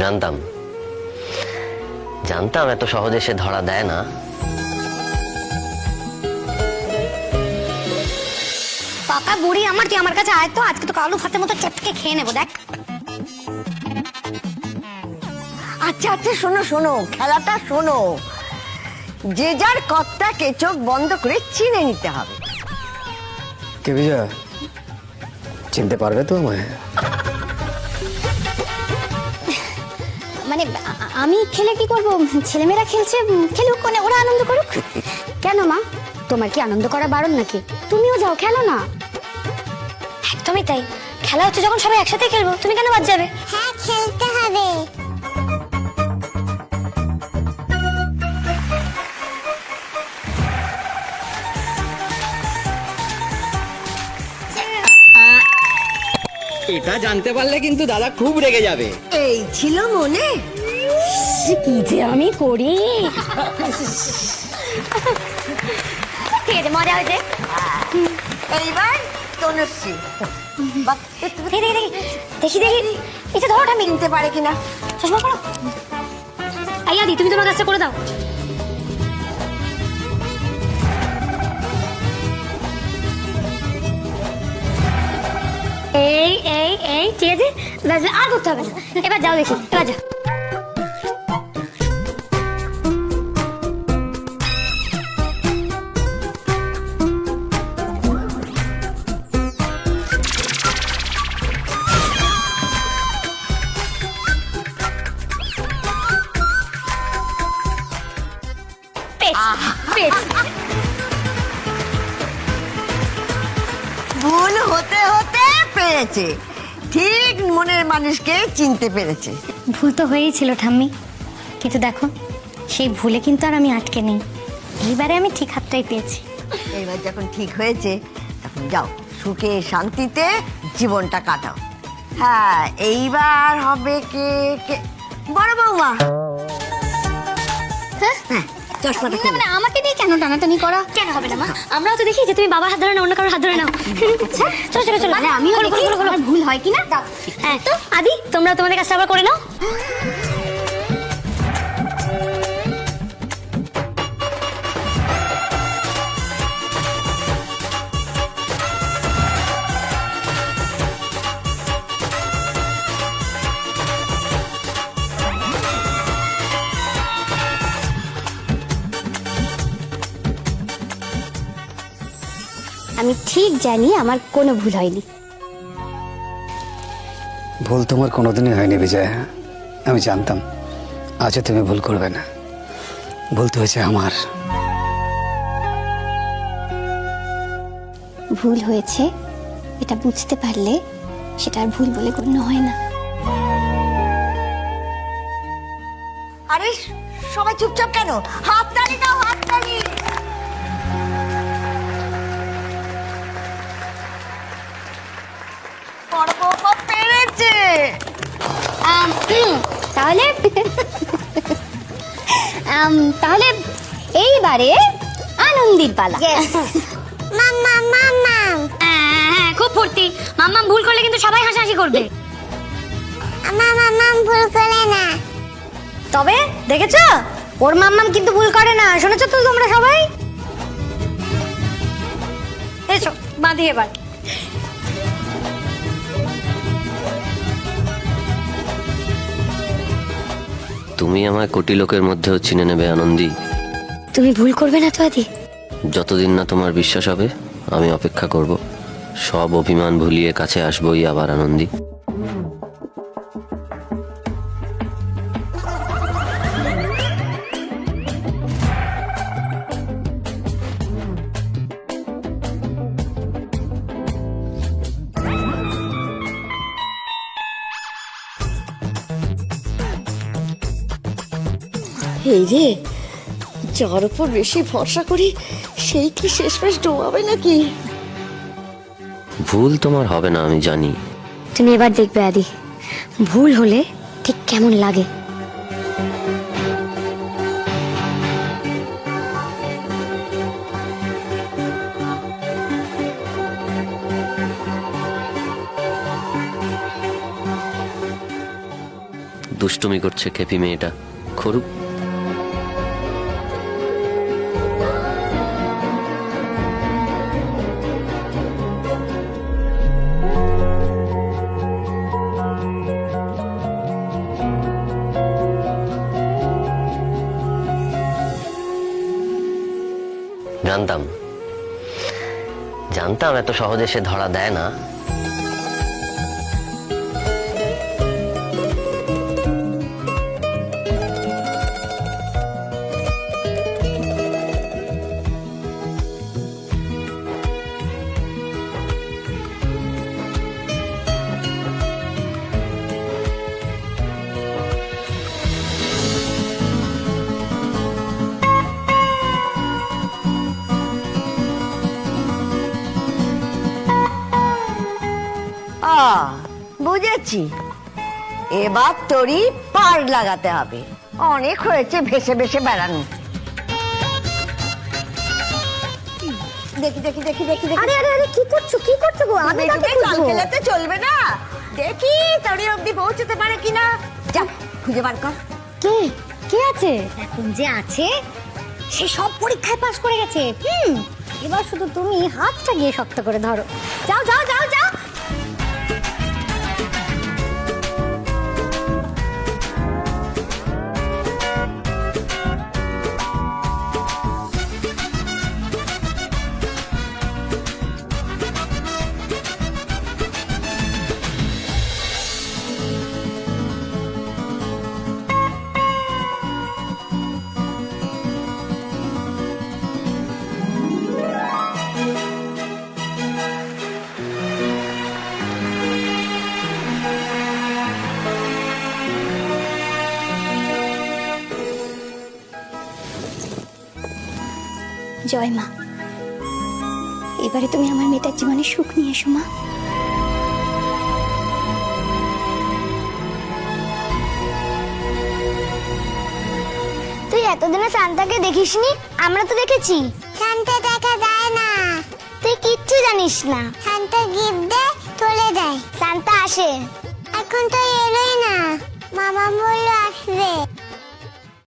জানতাম জানতাম এত সহজে সে ধরা দেয় না। পাকা বুড়ি আমার, তুই আমার কাছে আয় তো, আজকে তো কালু ভাতের মতো চটকে খেয়ে নেবো দেখ। আচ্ছা আচ্ছা, শোনো শোনো, খেলাটা শোনো। যে যার কর্তাকে চোখ বন্ধ করে চিনে নিতে হবে। কে বিজয়া, চিনতে পারবে তো আমায়? মানে আমি খেলে কি করবো? ছেলেমেয়েরা খেলছে, খেলুক, মানে ওরা আনন্দ করুক। কেন মা, তোমার কি আনন্দ করা বারণ নাকি? তুমিও যাও, খেলো না। একদমই তাই, খেলা হচ্ছে যখন সবাই একসাথে খেলবো, তুমি কেন বাদ যাবে? হ্যাঁ, খেলতে হবে। এটা জানতে পারলে কিন্তু দাদা খুব রেগে যাবে। এই ছিল মনে। কি যে আমি করি। ঠিক আছে, মজা হয়েছে। এইবার তনুশ্রী, দেখি দেখি দেখি দেখি, এটা ধরো, আমি চিনতে পারে কিনা। চশমা পড়ো। এই আদি, তুমি তোমার কাজটা করে দাও। এই এই এই, ঠিক আছে, ব্যাস, আর করতে হবে না। এবার যাও দেখি, এবার যাও। ভুল হতে হতে পেরেছে, ঠিক মনের মানুষকে চিনতে পেরেছে। ভুল তো হয়েই ছিল ঠাম্মি, কিন্তু দেখো সেই ভুলে কিন্তু আর আমি আটকে নেই। এইবারে আমি ঠিক হাতটাই পেয়েছি। এইবার যখন ঠিক হয়েছে, তখন যাও সুখে শান্তিতে জীবনটা কাটাও। হ্যাঁ, এইবার হবে কে কে? বড় বৌমা। হ্যাঁ, চশমাটা না, খুলে মানে আমাকে দিয়ে কেন টানাটানি করা? কেন হবে না মা? আমরাও তো দেখি যে তুমি বাবার হাত ধরে না, অন্য কারোর হাত ধরে নাও। আচ্ছা, চলো চলো চলো, মানে আমিও দেখি আমার ভুল হয় কিনা। হ্যাঁ তো আদি, তোমরা তোমাদের কাজটা আবার করে নাও। আমি ঠিক জানি আমার কোনো ভুল হয়নি। ভুল তোমার কোনোদিনই হয়নি বিজয়া, আমি জানতাম আজও তুমি ভুল করবে না। ভুল তো হয়েছে আমার। ভুল হয়েছে এটা বুঝতে পারলে সেটা আর ভুল বলে গণ্য হয় না। আরে সবাই চুপচাপ কেন? হাততালি দাও, হাততালি। বড় বৌমা পেরেছে। তাহলে তাহলে এইবারে আনন্দির পালা। মাম্মা মাম্মা হ্যাঁ, খুব ফুর্তি। মাম্মাম ভুল করলে কিন্তু সবাই হাসাহাসি করবে। মাম্মা ভুল করে না। তবে দেখেছো, ওর মাম্মাম কিন্তু ভুল করে না। শুনেছো তো তোমরা সবাই? এসো বাঁধি এবার। তুমি আমায় কোটি লোকের মধ্যেও চিনে নেবে আনন্দী। তুমি ভুল করবে না তো আদি? যতদিন না তোমার বিশ্বাস হবে আমি অপেক্ষা করব। সব অভিমান ভুলিয়ে কাছে আসবোই আবার আনন্দী। এই রে, যার উপর বেশি ভরসা করি সেই কি শেষমেশ ডোবাবে নাকি? ভুল তোমার হবে না আমি জানি। তুমি এবার দেখবে আদি, ভুল হলে ঠিক কেমন লাগে। দু দুষ্টুমি করছে খেপি মেয়েটা, করুক। জানতাম জানতাম এত সহজে সে ধরা দেয় না। বুঝেছি, এবার তোরই পার লাগাতে হবে। অনেক হয়েছে ভেসে ভেসে বেড়ানো। দেখি দেখি দেখি দেখি দেখি। আরে আরে আরে কি করছো গো? আমি কাকে চাল খুঁজবো? খেলাতে চলবে না। দেখি তোরই অবধি পৌঁছতে পারে কিনা। যা খুঁজে বার কর। কে আছে? এখন যে আছে সে সব পরীক্ষায় পাশ করে গেছে। এবার শুধু তুমি হাতটা গিয়ে শক্ত করে ধরো। যাও যাও যাও যাও। জয় মা, এবারে তুমি আমার মেয়েটার জীবনে সুখ নিয়ে এসো মা। তুই এতদিনে সান্তাকে দেখিসনি? আমরা তো দেখেছি। সান্তা দেখা যায় না। তুই কিচ্ছু জানিস না। সান্তা গিফট দেয়, চলে দেয়। সান্তা আসে। এখন তো এলোই না। মামা বললো আসবে।